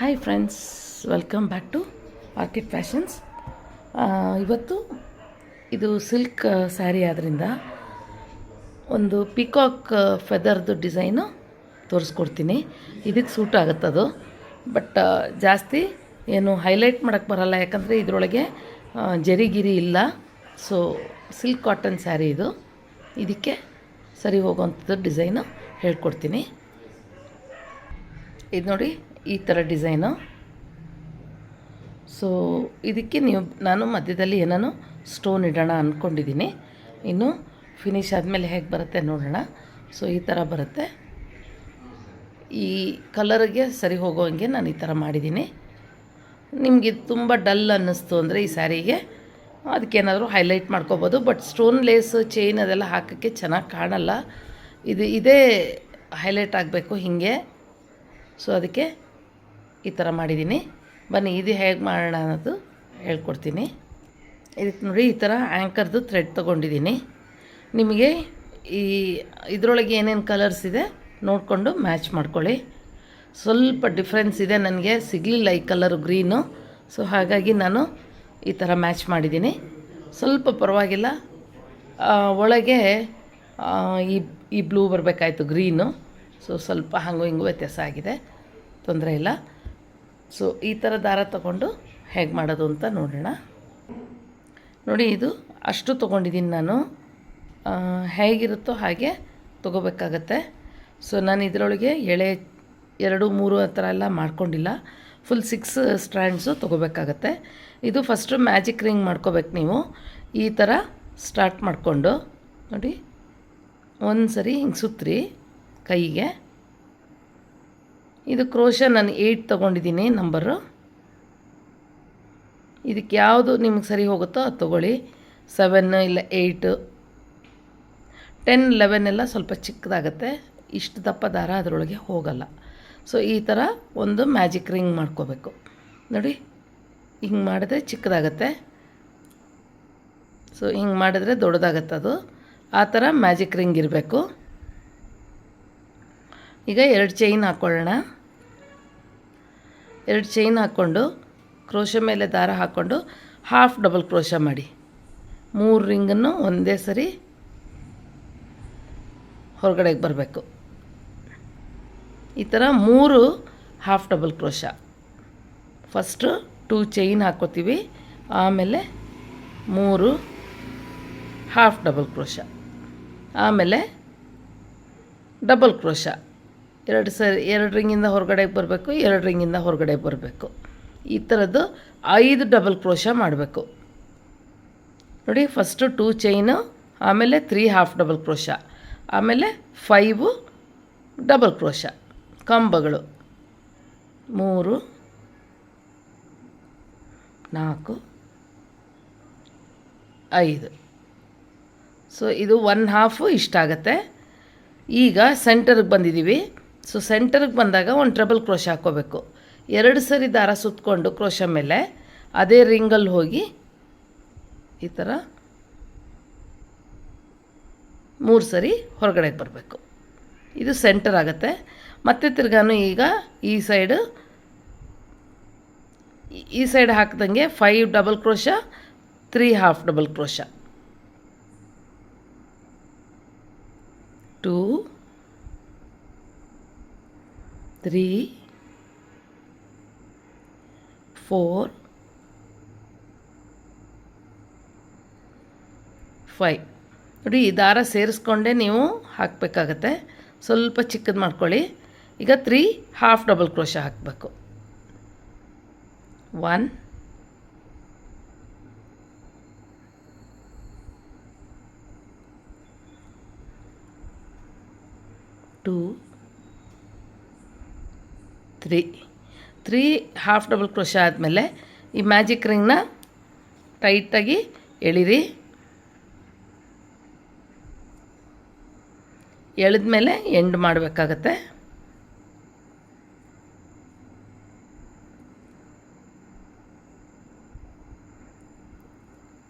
Hi friends, welcome back to Orchid Fashions. ಇವತ್ತು ಇದು silk sari ಆದ್ದರಿಂದ ಒಂದು ಪಿಕಾಕ್ ಫೆದರ್ದು ಡಿಸೈನು ತೋರಿಸ್ಕೊಡ್ತೀನಿ. ಇದಕ್ಕೆ ಸೂಟ್ ಆಗುತ್ತದು, ಬಟ್ ಜಾಸ್ತಿ ಏನು ಹೈಲೈಟ್ ಮಾಡೋಕ್ಕೆ ಬರಲ್ಲ, ಯಾಕಂದರೆ ಇದರೊಳಗೆ ಜರಿಗಿರಿ ಇಲ್ಲ. ಸೊ ಸಿಲ್ಕ್ ಕಾಟನ್ ಸ್ಯಾರಿ ಇದು, ಇದಕ್ಕೆ ಸರಿ ಹೋಗುವಂಥದ್ದು ಡಿಸೈನು ಹೇಳ್ಕೊಡ್ತೀನಿ. ಇದು ನೋಡಿ, ಈ ಥರ ಡಿಸೈನು. ಸೊ ಇದಕ್ಕೆ ನಾನು ಮಧ್ಯದಲ್ಲಿ ಏನಾನು ಸ್ಟೋನ್ ಇಡೋಣ ಅಂದ್ಕೊಂಡಿದ್ದೀನಿ. ಇನ್ನು ಫಿನಿಶ್ ಆದಮೇಲೆ ಹೇಗೆ ಬರುತ್ತೆ ನೋಡೋಣ. ಸೊ ಈ ಥರ ಬರುತ್ತೆ. ಈ ಕಲರಿಗೆ ಸರಿ ಹೋಗೋಂಗೆ ನಾನು ಈ ಥರ ಮಾಡಿದ್ದೀನಿ. ನಿಮಗೆ ತುಂಬ ಡಲ್ ಅನ್ನಿಸ್ತು ಅಂದರೆ ಈ ಸ್ಯಾರಿಗೆ ಅದಕ್ಕೇನಾದರೂ ಹೈಲೈಟ್ ಮಾಡ್ಕೋಬೋದು, ಬಟ್ ಸ್ಟೋನ್ ಲೇಸ್ ಚೈನ್ ಅದೆಲ್ಲ ಹಾಕೋಕ್ಕೆ ಚೆನ್ನಾಗಿ ಕಾಣಲ್ಲ. ಇದೇ ಹೈಲೈಟ್ ಆಗಬೇಕು ಹೀಗೆ. ಸೊ ಅದಕ್ಕೆ ಈ ಥರ ಮಾಡಿದ್ದೀನಿ. ಬನ್ನಿ ಇದು ಹೇಗೆ ಮಾಡೋಣ ಅನ್ನೋದು ಹೇಳ್ಕೊಡ್ತೀನಿ. ಇದಕ್ಕೆ ನೋಡಿ, ಈ ಥರ ಆ್ಯಂಕರ್ದು ಥ್ರೆಡ್ ತೊಗೊಂಡಿದ್ದೀನಿ. ನಿಮಗೆ ಇದರೊಳಗೆ ಏನೇನು ಕಲರ್ಸ್ ಇದೆ ನೋಡಿಕೊಂಡು ಮ್ಯಾಚ್ ಮಾಡ್ಕೊಳ್ಳಿ. ಸ್ವಲ್ಪ ಡಿಫ್ರೆನ್ಸ್ ಇದೆ, ನನಗೆ ಸಿಗಲಿಲ್ಲ ಈ ಕಲರು ಗ್ರೀನು. ಸೊ ಹಾಗಾಗಿ ನಾನು ಈ ಥರ ಮ್ಯಾಚ್ ಮಾಡಿದ್ದೀನಿ. ಸ್ವಲ್ಪ ಪರವಾಗಿಲ್ಲ, ಒಳಗೆ ಈ ಬ್ಲೂ ಬರಬೇಕಾಯ್ತು, ಗ್ರೀನು. ಸೊ ಸ್ವಲ್ಪ ಹಂಗೂ ಹಿಂಗೂ ವ್ಯತ್ಯಾಸ ಆಗಿದೆ, ತೊಂದರೆ ಇಲ್ಲ. ಸೊ ಈ ಥರ ದಾರ ತಗೊಂಡು ಹೇಗೆ ಮಾಡೋದು ಅಂತ ನೋಡೋಣ. ನೋಡಿ, ಇದು ಅಷ್ಟು ತೊಗೊಂಡಿದ್ದೀನಿ ನಾನು. ಹೇಗಿರುತ್ತೋ ಹಾಗೆ ತೊಗೋಬೇಕಾಗತ್ತೆ. ಸೊ ನಾನು ಇದರೊಳಗೆ ಎಳೆ 2-3 ಆ ಥರ ಎಲ್ಲ ಮಾಡ್ಕೊಂಡಿಲ್ಲ, ಫುಲ್ 6 ಸ್ಟ್ರ್ಯಾಂಡ್ಸು ತೊಗೋಬೇಕಾಗತ್ತೆ. ಇದು ಫಸ್ಟು ಮ್ಯಾಜಿಕ್ ರಿಂಗ್ ಮಾಡ್ಕೋಬೇಕು ನೀವು. ಈ ಥರ ಸ್ಟಾರ್ಟ್ ಮಾಡಿಕೊಂಡು ನೋಡಿ, ಒಂದು ಸರಿ ಹಿಂಗೆ ಸುತ್ತಿರಿ ಕೈಗೆ. ಇದು ಕ್ರೋಶ ನಾನು 8 ತೊಗೊಂಡಿದ್ದೀನಿ ನಂಬರು. ಇದಕ್ಕೆ ಯಾವುದು ನಿಮಗೆ ಸರಿ ಹೋಗುತ್ತೋ ಅದು ತೊಗೊಳ್ಳಿ. 7 ಇಲ್ಲ 8, 10, 11 ಎಲ್ಲ ಸ್ವಲ್ಪ ಚಿಕ್ಕದಾಗತ್ತೆ. ಇಷ್ಟು ದಪ್ಪ ದಾರ ಅದರೊಳಗೆ ಹೋಗಲ್ಲ. ಸೊ ಈ ಥರ ಒಂದು ಮ್ಯಾಜಿಕ್ ರಿಂಗ್ ಮಾಡ್ಕೋಬೇಕು. ನೋಡಿ, ಹಿಂಗೆ ಮಾಡಿದ್ರೆ ಚಿಕ್ಕದಾಗತ್ತೆ. ಸೊ ಹಿಂಗೆ ಮಾಡಿದ್ರೆ ದೊಡ್ಡದಾಗತ್ತೆ ಅದು. ಆ ಥರ ಮ್ಯಾಜಿಕ್ ರಿಂಗ್ ಇರಬೇಕು. ಈಗ 2 ಚೈನ್ ಹಾಕ್ಕೊಳ್ಳೋಣ. 2 ಚೈನ್ ಹಾಕ್ಕೊಂಡು ಕ್ರೋಶ ಮೇಲೆ ದಾರ ಹಾಕ್ಕೊಂಡು ಹಾಫ್ ಡಬಲ್ ಕ್ರೋಶ ಮಾಡಿ 3 ರಿಂಗನ್ನು ಒಂದೇ ಸರಿ ಹೊರಗಡೆಗೆ ಬರಬೇಕು. ಈ ಥರ 3 half double crochet. First 2 chain ಹಾಕ್ಕೋತೀವಿ, ಆಮೇಲೆ 3 ಹಾಫ್ ಡಬಲ್ ಕ್ರೋಶ, ಆಮೇಲೆ ಡಬಲ್ ಕ್ರೋಶ. 2 ರಿಂಗಿಂದ ಹೊರಗಡೆಗೆ ಬರಬೇಕು, 2 ರಿಂಗಿಂದ ಹೊರಗಡೆ ಬರಬೇಕು. ಈ ಥರದ್ದು 5 ಡಬಲ್ ಕ್ರೋಶ ಮಾಡಬೇಕು. ನೋಡಿ, ಫಸ್ಟು 2 ಚೈನು, ಆಮೇಲೆ 3 ಹಾಫ್ ಡಬಲ್ ಕ್ರೋಶ, ಆಮೇಲೆ 5 ಡಬಲ್ ಕ್ರೋಶ ಕಂಬಗಳು. 3, 4, 5. ಸೊ ಇದು 1/2 ಇಷ್ಟಾಗತ್ತೆ. ಈಗ ಸೆಂಟರ್ಗೆ ಬಂದಿದ್ದೀವಿ. ಸೊ ಸೆಂಟರ್ಗೆ ಬಂದಾಗ ಒಂದು ಟ್ರಬಲ್ ಕ್ರೋಶ ಹಾಕ್ಕೋಬೇಕು. 2 ಸರಿ ದಾರ ಸುತ್ತಕೊಂಡು ಕ್ರೋಶ ಮೇಲೆ ಅದೇ ರಿಂಗಲ್ಲಿ ಹೋಗಿ ಈ ಥರ 3 ಸರಿ ಹೊರಗಡೆಗೆ ಬರಬೇಕು. ಇದು ಸೆಂಟರ್ ಆಗುತ್ತೆ. ಮತ್ತೆ ತಿರ್ಗಾನು ಈಗ ಈ ಸೈಡ್ ಹಾಕ್ದಂಗೆ 5 double crochet, 3 half double crochet, 2, 3, 4, 5. ನೋಡಿ, ಈ ದಾರ ಸೇರಿಸ್ಕೊಂಡೇ ನೀವು ಹಾಕಬೇಕಾಗತ್ತೆ. ಸ್ವಲ್ಪ ಚಿಕ್ಕದು ಮಾಡ್ಕೊಳ್ಳಿ. ಈಗ 3 ಹಾಫ್ ಡಬಲ್ ಕ್ರೋಶ ಹಾಕಬೇಕು. 1, 2, 3 ಹಾಫ್ ಡಬಲ್ ಕ್ರೋಶ ಆದಮೇಲೆ ಈ ಮ್ಯಾಜಿಕ್ ರಿಂಗ್ನ ಟೈಟಾಗಿ ಎಳಿರಿ. ಎಳೆದ್ಮೇಲೆ ಎಂಡ್ ಮಾಡಬೇಕಾಗತ್ತೆ.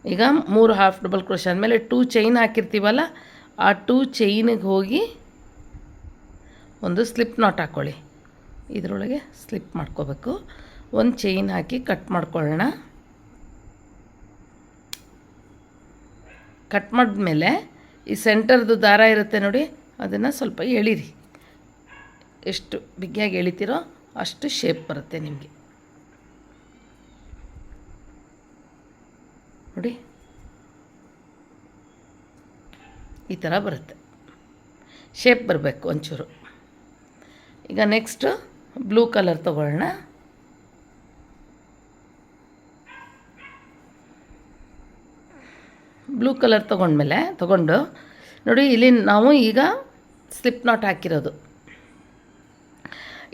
ಈಗ 3 ಹಾಫ್ ಡಬಲ್ ಕ್ರೋಶ ಆದಮೇಲೆ 2 ಚೈನ್ ಹಾಕಿರ್ತೀವಲ್ಲ, ಆ 2 ಚೈನಿಗೆ ಹೋಗಿ ಒಂದು ಸ್ಲಿಪ್ ನಾಟ್ ಹಾಕ್ಕೊಳ್ಳಿ. ಇದರೊಳಗೆ ಸ್ಲಿಪ್ ಮಾಡ್ಕೋಬೇಕು. ಒಂದು ಚೈನ್ ಹಾಕಿ ಕಟ್ ಮಾಡ್ಕೊಳ್ಳೋಣ. ಕಟ್ ಮಾಡಿದ್ಮೇಲೆ ಈ ಸೆಂಟರ್ದು ದಾರ ಇರುತ್ತೆ ನೋಡಿ, ಅದನ್ನು ಸ್ವಲ್ಪ ಎಳೀರಿ. ಎಷ್ಟು ಬಿಗಿಯಾಗಿ ಎಳಿತೀರೋ ಅಷ್ಟು ಶೇಪ್ ಬರುತ್ತೆ ನಿಮಗೆ. ನೋಡಿ ಈ ಥರ ಬರುತ್ತೆ, ಶೇಪ್ ಬರಬೇಕು ಒಂಚೂರು. ಈಗ ನೆಕ್ಸ್ಟು ಬ್ಲೂ ಕಲರ್ ತೊಗೊಳ್ಳೋಣ. ಬ್ಲೂ ಕಲರ್ ತೊಗೊಂಡು ನೋಡಿ, ಇಲ್ಲಿ ನಾವು ಈಗ ಸ್ಲಿಪ್ ನಾಟ್ ಹಾಕಿರೋದು.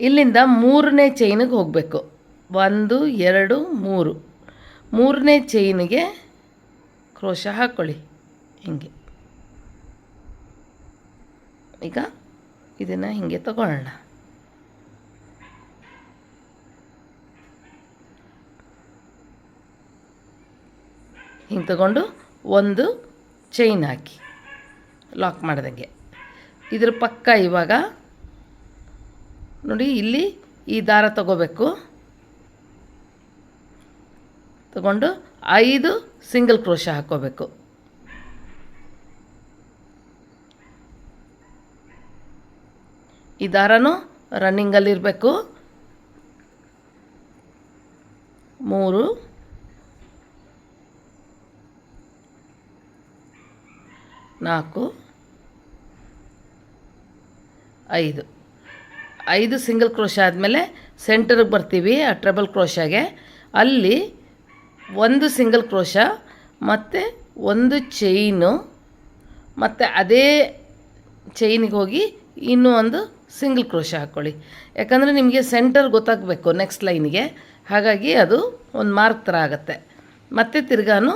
ಇಲ್ಲಿಂದ 3ನೇ ಚೈನಿಗೆ ಹೋಗಬೇಕು. 1 2 3, 3ನೇ ಚೈನಿಗೆ ಕ್ರೋಶ ಹಾಕ್ಕೊಳ್ಳಿ ಹೀಗೆ. ಈಗ ಇದನ್ನು ಹೀಗೆ ತಗೊಳ್ಳೋಣ. ಹಿಂಗೆ ತಗೊಂಡು ಒಂದು ಚೈನ್ ಹಾಕಿ ಲಾಕ್ ಮಾಡ್ದಂಗೆ. ಇದ್ರ ಪಕ್ಕ ಇವಾಗ ನೋಡಿ, ಇಲ್ಲಿ ಈ ದಾರ ತಗೋಬೇಕು. ತಗೊಂಡು 5 ಸಿಂಗಲ್ ಕ್ರೋಶ ಹಾಕ್ಕೋಬೇಕು. ಈ ದಾರನೂ ರನ್ನಿಂಗಲ್ಲಿರಬೇಕು. 3 4 5 ಸಿಂಗಲ್ ಕ್ರೋಶ ಆದಮೇಲೆ ಸೆಂಟರ್ಗೆ ಬರ್ತೀವಿ. ಆ ಟ್ರಬಲ್ ಕ್ರೋಶಾಗೆ ಅಲ್ಲಿ 1 ಸಿಂಗಲ್ ಕ್ರೋಶ ಮತ್ತು 1 ಚೈನು, ಮತ್ತು ಅದೇ ಚೈನಿಗೆ ಹೋಗಿ ಇನ್ನೂ ಒಂದು ಸಿಂಗಲ್ ಕ್ರೋಶ ಹಾಕ್ಕೊಳ್ಳಿ. ಯಾಕಂದರೆ ನಿಮಗೆ ಸೆಂಟರ್ ಗೊತ್ತಾಗಬೇಕು ನೆಕ್ಸ್ಟ್ ಲೈನಿಗೆ, ಹಾಗಾಗಿ ಅದು ಒಂದು ಮಾರ್ಕ್ ಥರ ಆಗುತ್ತೆ. ಮತ್ತು ತಿರ್ಗಾನು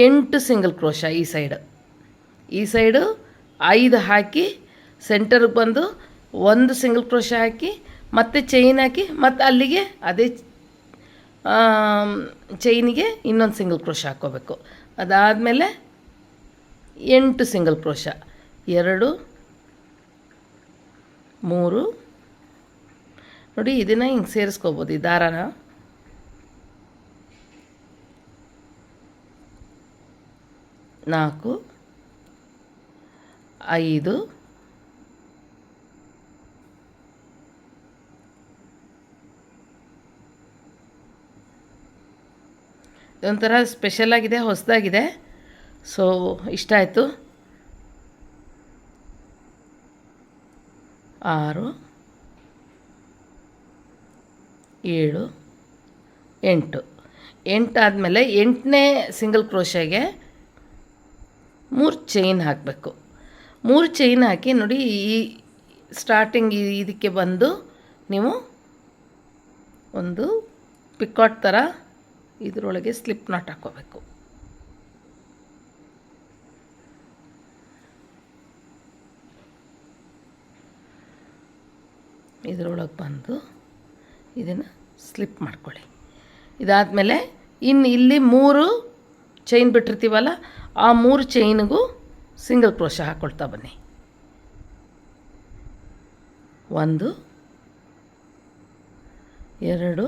8 ಸಿಂಗಲ್ ಕ್ರೋಶ ಈ ಸೈಡು 5 ಹಾಕಿ ಸೆಂಟರ್ಗೆ ಬಂದು 1 ಸಿಂಗಲ್ ಕ್ರೋಶ ಹಾಕಿ ಮತ್ತೆ ಚೈನ್ ಹಾಕಿ ಮತ್ತು ಅಲ್ಲಿಗೆ ಅದೇ ಚೈನಿಗೆ ಇನ್ನೊಂದು ಸಿಂಗಲ್ ಕ್ರೋಶ ಹಾಕ್ಕೋಬೇಕು. ಅದಾದಮೇಲೆ 8 ಸಿಂಗಲ್ ಕ್ರೋಶ, 2 3 ನೋಡಿ, ಇದನ್ನು ಹಿಂಗೆ ಸೇರಿಸ್ಕೋಬೋದು ಈ ದಾರಾನ. 4 5 ಇದೊಂಥರ ಸ್ಪೆಷಲಾಗಿದೆ, ಹೊಸದಾಗಿದೆ. ಸೊ ಇಷ್ಟ ಆಯಿತು. 6 7 8 ಆದಮೇಲೆ 8ನೇ ಸಿಂಗಲ್ ಕ್ರೋಶಗೆ 3 ಚೈನ್ ಹಾಕಬೇಕು. 3 ಚೈನ್ ಹಾಕಿ ನೋಡಿ, ಈ ಸ್ಟಾರ್ಟಿಂಗ್ ಇದಕ್ಕೆ ಬಂದು ನೀವು ಒಂದು ಪಿಕಾಟ್ ಥರ ಇದರೊಳಗೆ ಸ್ಲಿಪ್ ನಾಟ್ ಹಾಕ್ಕೋಬೇಕು. ಇದರೊಳಗೆ ಬಂದು ಇದನ್ನು ಸ್ಲಿಪ್ ಮಾಡ್ಕೊಳ್ಳಿ. ಇದಾದಮೇಲೆ ಇನ್ನು ಇಲ್ಲಿ 3 ಚೈನ್ ಬಿಟ್ಟಿರ್ತೀವಲ್ಲ, ಆ 3 ಚೈನಿಗೂ ಸಿಂಗಲ್ ಕ್ರೋಶ ಹಾಕ್ಕೊಳ್ತಾ ಬನ್ನಿ. 1 2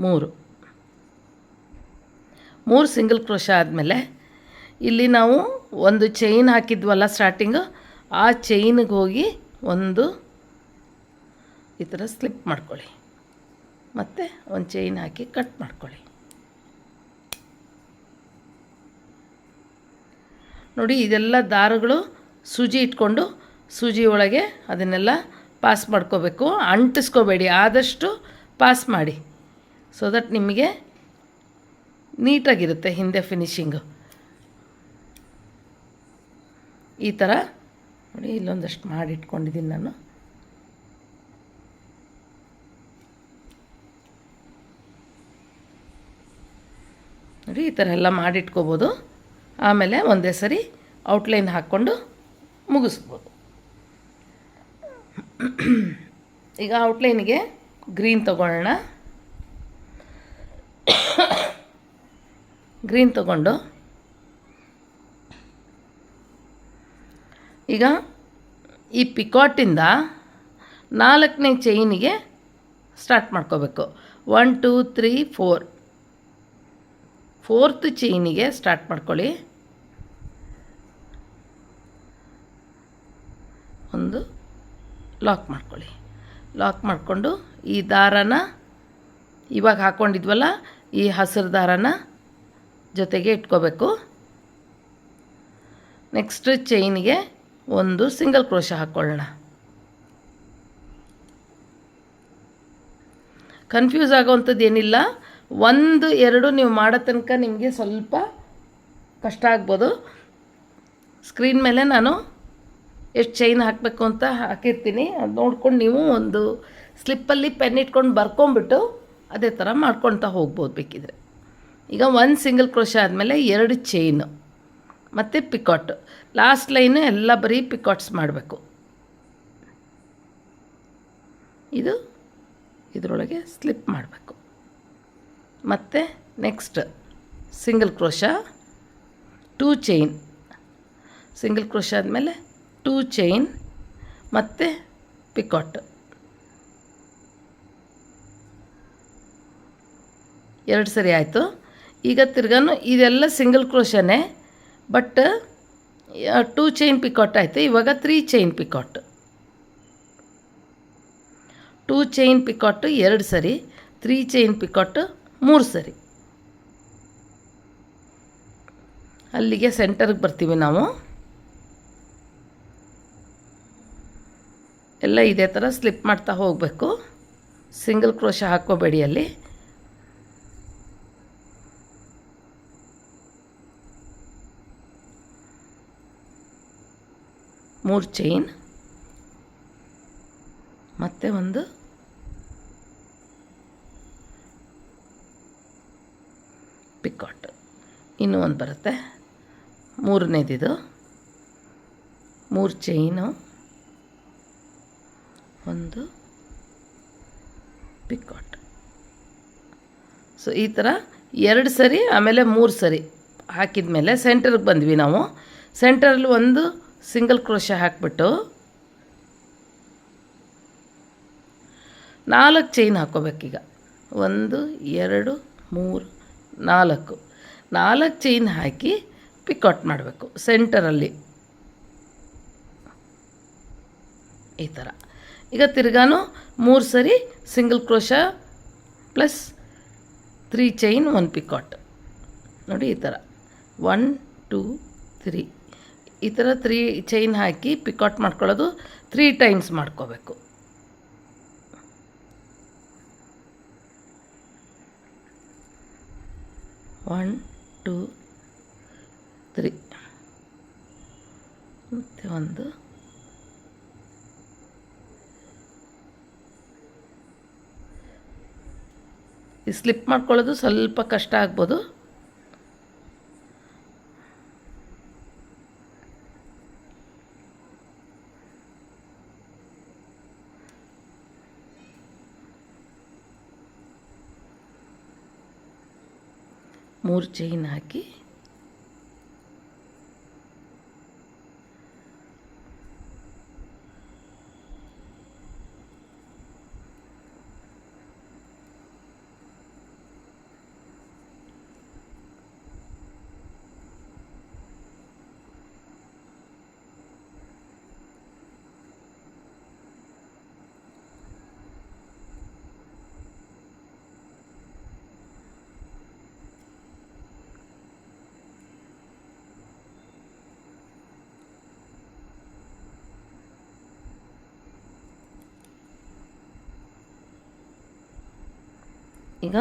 3 ಸಿಂಗಲ್ ಕ್ರೋಶ ಆದಮೇಲೆ ಇಲ್ಲಿ ನಾವು ಒಂದು ಚೈನ್ ಹಾಕಿದ್ವಲ್ಲ ಸ್ಟಾರ್ಟಿಂಗು, ಆ ಚೈನಿಗೆ ಹೋಗಿ ಒಂದು ಈ ಥರ ಸ್ಲಿಪ್ ಮಾಡ್ಕೊಳ್ಳಿ. ಮತ್ತು ಒಂದು ಚೈನ್ ಹಾಕಿ ಕಟ್ ಮಾಡ್ಕೊಳ್ಳಿ. ನೋಡಿ, ಇದೆಲ್ಲ ದಾರಗಳು ಸೂಜಿ ಇಟ್ಕೊಂಡು ಸೂಜಿ ಒಳಗೆ ಅದನ್ನೆಲ್ಲ ಪಾಸ್ ಮಾಡ್ಕೋಬೇಕು. ಅಂಟಿಸ್ಕೋಬೇಡಿ, ಆದಷ್ಟು ಪಾಸ್ ಮಾಡಿ. ಸೊ ದಟ್ ನಿಮಗೆ ನೀಟಾಗಿರುತ್ತೆ ಹಿಂದೆ ಫಿನಿಶಿಂಗು. ಈ ಥರ ನೋಡಿ, ಇಲ್ಲೊಂದಷ್ಟು ಮಾಡಿಟ್ಕೊಂಡಿದ್ದೀನಿ ನಾನು. ನೋಡಿ, ಈ ಥರ ಎಲ್ಲ ಮಾಡಿಟ್ಕೋಬೋದು. ಆಮೇಲೆ ಒಂದೇ ಸರಿ ಔಟ್ಲೈನ್ ಹಾಕ್ಕೊಂಡು ಮುಗಿಸ್ಬೋದು. ಈಗ ಔಟ್ಲೈನಿಗೆ ಗ್ರೀನ್ ತೊಗೊಳ್ಳೋಣ. ಗ್ರೀನ್ ತೊಗೊಂಡು ಈಗ ಈ ಪಿಕಾಟಿಂದ 4ನೇ ಚೈನಿಗೆ ಸ್ಟಾರ್ಟ್ ಮಾಡ್ಕೋಬೇಕು. 1 2 3 4 4th ಚೈನಿಗೆ ಸ್ಟಾರ್ಟ್ ಮಾಡ್ಕೊಳ್ಳಿ. ಒಂದು ಲಾಕ್ ಮಾಡ್ಕೊಳ್ಳಿ. ಲಾಕ್ ಮಾಡಿಕೊಂಡು ಈ ದಾರನ ಇವಾಗ ಹಾಕ್ಕೊಂಡಿದ್ವಲ್ಲ ಈ ಹಸಿರು ದಾರನ ಜೊತೆಗೆ ಇಟ್ಕೋಬೇಕು. ನೆಕ್ಸ್ಟ್ ಚೈನಿಗೆ ಒಂದು ಸಿಂಗಲ್ ಕ್ರೋಶ ಹಾಕ್ಕೊಳ್ಳೋಣ. ಕನ್ಫ್ಯೂಸ್ ಆಗೋವಂಥದ್ದು ಏನಿಲ್ಲ. 1 2 ನೀವು ಮಾಡೋ ತನಕ ನಿಮಗೆ ಸ್ವಲ್ಪ ಕಷ್ಟ ಆಗ್ಬೋದು. ಸ್ಕ್ರೀನ್ ಮೇಲೆ ನಾನು ಎಷ್ಟು ಚೈನ್ ಹಾಕಬೇಕು ಅಂತ ಹಾಕಿರ್ತೀನಿ, ಅದು ನೋಡ್ಕೊಂಡು ನೀವು ಒಂದು ಸ್ಲಿಪ್ಪಲ್ಲಿ ಪೆನ್ ಇಟ್ಕೊಂಡು ಬರ್ಕೊಂಬಿಟ್ಟು ಅದೇ ಥರ ಮಾಡ್ಕೊಳ್ತಾ ಹೋಗ್ಬೋದು ಬೇಕಿದ್ರೆ. ಈಗ 1 ಸಿಂಗಲ್ ಕ್ರೋಶ ಆದಮೇಲೆ 2 ಚೈನು ಮತ್ತು ಪಿಕಾಟ್. ಲಾಸ್ಟ್ ಲೈನು ಎಲ್ಲ ಬರೀ ಪಿಕಾಟ್ಸ್ ಮಾಡಬೇಕು. ಇದರೊಳಗೆ ಸ್ಲಿಪ್ ಮಾಡಬೇಕು. ಮತ್ತು next single crochet, 2 chain, single crochet ಆದಮೇಲೆ 2 ಚೈನ್ ಮತ್ತು ಪಿಕಾಟ್. 2 ಸರಿ ಆಯಿತು. ಈಗ ತಿರ್ಗಾನು ಇದೆಲ್ಲ ಸಿಂಗಲ್ ಕ್ರೋಶನೇ, ಬಟ್ 2 ಚೈನ್ ಪಿಕಾಟ್ ಆಯಿತು. ಇವಾಗ 3 ಚೈನ್ ಪಿಕಾಟ್. 2 ಚೈನ್ ಪಿಕಾಟು 2 ಸರಿ, 3 ಚೈನ್ ಪಿಕಾಟು 3 ಸರಿ. ಅಲ್ಲಿಗೆ ಸೆಂಟರ್ಗೆ ಬರ್ತೀವಿ ನಾವು. ಎಲ್ಲ ಇದೇ ಥರ ಸ್ಲಿಪ್ ಮಾಡ್ತಾ ಹೋಗಬೇಕು. ಸಿಂಗಲ್ ಕ್ರೋಶ ಹಾಕ್ಕೋಬೇಡಿ ಅಲ್ಲಿ. ಮೂರು ಚೈನ್ ಮತ್ತು ಒಂದು ಪಿಕಾಟ್. ಇನ್ನೂ ಒಂದು ಬರುತ್ತೆ, ಮೂರನೇದಿದು. 3 ಚೈನು, ಒಂದು ಪಿಕಾಟ್. ಸೊ ಈ ಥರ 2 ಸರಿ ಆಮೇಲೆ 3 ಸರಿ ಹಾಕಿದ ಮೇಲೆ ಸೆಂಟರ್ಗೆ ಬಂದ್ವಿ ನಾವು. ಸೆಂಟರಲ್ಲಿ ಒಂದು ಸಿಂಗಲ್ ಕ್ರೋಶ ಹಾಕಿಬಿಟ್ಟು 4 ಚೈನ್ ಹಾಕ್ಕೋಬೇಕೀಗ. 1 2 3 4 4 ಚೈನ್ ಹಾಕಿ ಪಿಕಾಟ್ ಮಾಡಬೇಕು ಸೆಂಟರಲ್ಲಿ ಈ ಥರ. ಈಗ ತಿರ್ಗಾನು 3 ಸರಿ single crochet plus 3 chain 1 picot. ನೋಡಿ ಈ ಥರ 1 2 3 ಈ ಥರ 3 ಚೈನ್ ಹಾಕಿ ಪಿಕಾಟ್ ಮಾಡ್ಕೊಳ್ಳೋದು 3 ಟೈಮ್ಸ್ ಮಾಡ್ಕೋಬೇಕು. ಒನ್ 2 3 ಮತ್ತು ಒಂದು ಈ ಸ್ಲಿಪ್ ಮಾಡ್ಕೊಳ್ಳೋದು ಸ್ವಲ್ಪ ಕಷ್ಟ ಆಗ್ಬೋದು. ಮೂರು ಚೈನ್ ಹಾಕಿ ಈಗ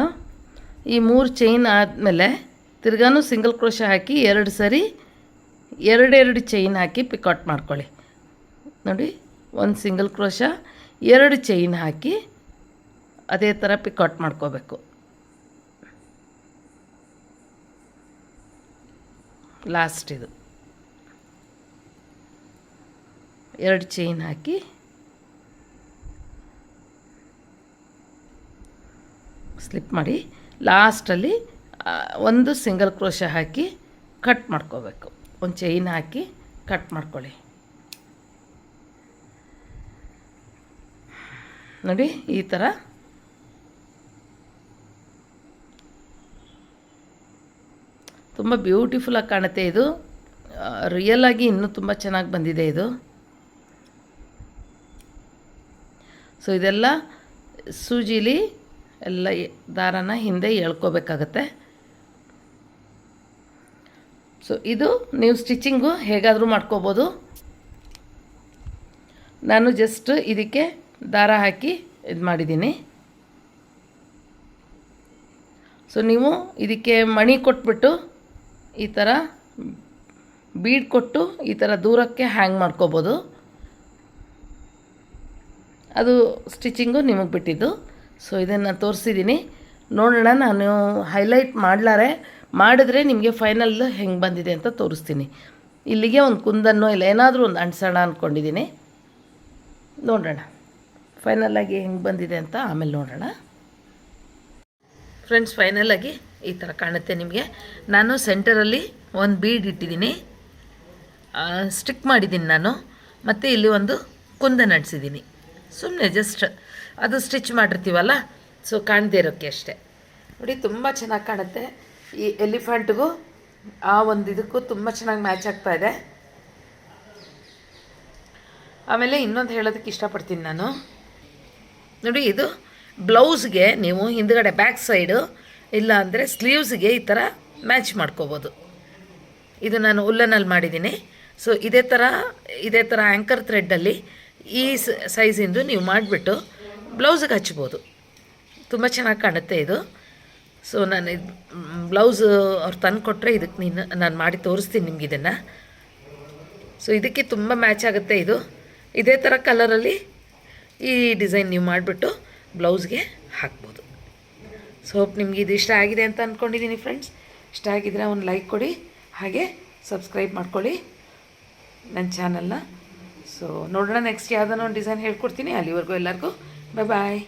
ಈ 3 ಚೈನ್ ಆದಮೇಲೆ ತಿರ್ಗಾನು ಸಿಂಗಲ್ ಕ್ರೋಶ ಹಾಕಿ 2 ಸರಿ 2 ಚೈನ್ ಹಾಕಿ ಪಿಕಾಟ್ ಮಾಡ್ಕೊಳ್ಳಿ. ನೋಡಿ, 1 ಸಿಂಗಲ್ ಕ್ರೋಶ 2 ಚೈನ್ ಹಾಕಿ ಅದೇ ಥರ ಪಿಕಾಟ್ ಮಾಡ್ಕೋಬೇಕು. ಲಾಸ್ಟ್ ಇದು 2 ಚೈನ್ ಹಾಕಿ ಸ್ಲಿಪ್ ಮಾಡಿ ಲಾಸ್ಟಲ್ಲಿ ಒಂದು ಸಿಂಗಲ್ ಕ್ರೋಶ ಹಾಕಿ ಕಟ್ ಮಾಡ್ಕೋಬೇಕು. ಒಂದು ಚೈನ್ ಹಾಕಿ ಕಟ್ ಮಾಡ್ಕೊಳ್ಳಿ. ನೋಡಿ ಈ ಥರ ತುಂಬ ಬ್ಯೂಟಿಫುಲ್ಲಾಗಿ ಕಾಣುತ್ತೆ. ಇದು ರಿಯಲಾಗಿ ಇನ್ನೂ ತುಂಬ ಚೆನ್ನಾಗಿ ಬಂದಿದೆ ಇದು. ಸೊ ಇದೆಲ್ಲ ಸೂಜಿಲಿ ಎಲ್ಲ ದಾರನ ಹಿಂದೆ ಎಳ್ಕೋಬೇಕಾಗತ್ತೆ. ಸೊ ಇದು ನೀವು ಸ್ಟಿಚಿಂಗು ಹೇಗಾದರೂ ಮಾಡ್ಕೋಬೋದು. ನಾನು ಜಸ್ಟ್ ಇದಕ್ಕೆ ದಾರ ಹಾಕಿ ಇದು ಮಾಡಿದ್ದೀನಿ. ಸೊ ನೀವು ಇದಕ್ಕೆ ಮಣಿ ಕೊಟ್ಬಿಟ್ಟು ಈ ಥರ ಬೀಡ್ ಕೊಟ್ಟು ಈ ಥರ ದೂರಕ್ಕೆ ಹ್ಯಾಂಗ್ ಮಾಡ್ಕೋಬೋದು. ಅದು ಸ್ಟಿಚಿಂಗು ನಿಮಗೆ ಬಿಟ್ಟಿದ್ದು. ಸೊ ಇದನ್ನು ತೋರಿಸಿದ್ದೀನಿ, ನೋಡೋಣ. ನಾನು ಹೈಲೈಟ್ ಮಾಡಿದ್ರೆ ನಿಮಗೆ ಫೈನಲ್ ಹೆಂಗೆ ಬಂದಿದೆ ಅಂತ ತೋರಿಸ್ತೀನಿ. ಇಲ್ಲಿಗೆ ಒಂದು ಕುಂದನ್ನು ಇಲ್ಲ ಏನಾದರೂ ಒಂದು ಅಂಟಿಸೋಣ ಅಂದ್ಕೊಂಡಿದ್ದೀನಿ. ನೋಡೋಣ ಫೈನಲಾಗಿ ಹೆಂಗೆ ಬಂದಿದೆ ಅಂತ ಆಮೇಲೆ ನೋಡೋಣ. ಫ್ರೆಂಡ್ಸ್, ಫೈನಲಾಗಿ ಈ ಥರ ಕಾಣುತ್ತೆ ನಿಮಗೆ. ನಾನು ಸೆಂಟರಲ್ಲಿ ಒಂದು ಬೀಡ್ ಇಟ್ಟಿದ್ದೀನಿ, ಸ್ಟಿಕ್ ಮಾಡಿದ್ದೀನಿ ನಾನು. ಮತ್ತು ಇಲ್ಲಿ ಒಂದು ಕುಂದನ್ ಅಂಟಿಸಿದ್ದೀನಿ. ಸುಮ್ಮನೆ ಜಸ್ಟ್ ಅದು ಸ್ಟಿಚ್ ಮಾಡಿರ್ತೀವಲ್ಲ, ಸೊ ಕಾಣದೇ ಇರೋಕ್ಕೆ ಅಷ್ಟೇ. ನೋಡಿ ತುಂಬ ಚೆನ್ನಾಗಿ ಕಾಣುತ್ತೆ. ಈ ಎಲಿಫೆಂಟ್ಗೂ ಆ ಒಂದು ಇದಕ್ಕೂ ತುಂಬ ಚೆನ್ನಾಗಿ ಮ್ಯಾಚ್ ಆಗ್ತಾ ಇದೆ. ಆಮೇಲೆ ಇನ್ನೊಂದು ಹೇಳೋದಕ್ಕೆ ಇಷ್ಟಪಡ್ತೀನಿ ನಾನು. ನೋಡಿ, ಇದು ಬ್ಲೌಸ್ಗೆ ನೀವು ಹಿಂದ್ಗಡೆ ಬ್ಯಾಕ್ ಸೈಡು ಇಲ್ಲ ಅಂದರೆ ಸ್ಲೀವ್ಸ್ಗೆ ಈ ಥರ ಮ್ಯಾಚ್ ಮಾಡ್ಕೋಬೋದು. ಇದು ನಾನು ಉಲ್ಲನಲ್ಲಿ ಮಾಡಿದ್ದೀನಿ. ಸೊ ಇದೇ ಥರ ಆ್ಯಂಕರ್ ಥ್ರೆಡ್ಡಲ್ಲಿ ಈ ಸೈಜಿಂದು ನೀವು ಮಾಡಿಬಿಟ್ಟು ಬ್ಲೌಸಿಗೆ ಹಚ್ಬೋದು. ತುಂಬ ಚೆನ್ನಾಗಿ ಕಾಣುತ್ತೆ ಇದು. ಸೊ ನಾನು ಇದು ಬ್ಲೌಸ್ ಅವ್ರು ತಂದು ಕೊಟ್ಟರೆ ಇದಕ್ಕೆ ನಾನು ಮಾಡಿ ತೋರಿಸ್ತೀನಿ ನಿಮ್ಗೆ ಇದನ್ನು. ಸೊ ಇದಕ್ಕೆ ತುಂಬ ಮ್ಯಾಚ್ ಆಗುತ್ತೆ ಇದು. ಇದೇ ಥರ ಕಲರಲ್ಲಿ ಈ ಡಿಸೈನ್ ನೀವು ಮಾಡಿಬಿಟ್ಟು ಬ್ಲೌಸ್ಗೆ ಹಾಕ್ಬೋದು. ಸೊ ಹೋಪ್ ನಿಮ್ಗೆ ಇದು ಇಷ್ಟ ಆಗಿದೆ ಅಂತ ಅಂದ್ಕೊಂಡಿದ್ದೀನಿ ಫ್ರೆಂಡ್ಸ್. ಇಷ್ಟ ಆಗಿದ್ರೆ ಒಂದು ಲೈಕ್ ಕೊಡಿ, ಹಾಗೆ ಸಬ್ಸ್ಕ್ರೈಬ್ ಮಾಡ್ಕೊಳ್ಳಿ ನನ್ನ ಚಾನಲ್ನ. ಸೊ ನೋಡೋಣ ನೆಕ್ಸ್ಟ್ ಯಾವುದೋ ಒಂದು ಡಿಸೈನ್ ಹೇಳ್ಕೊಡ್ತೀನಿ. ಅಲ್ಲಿವರೆಗೂ ಎಲ್ಲರಿಗೂ ಬಾಯ್.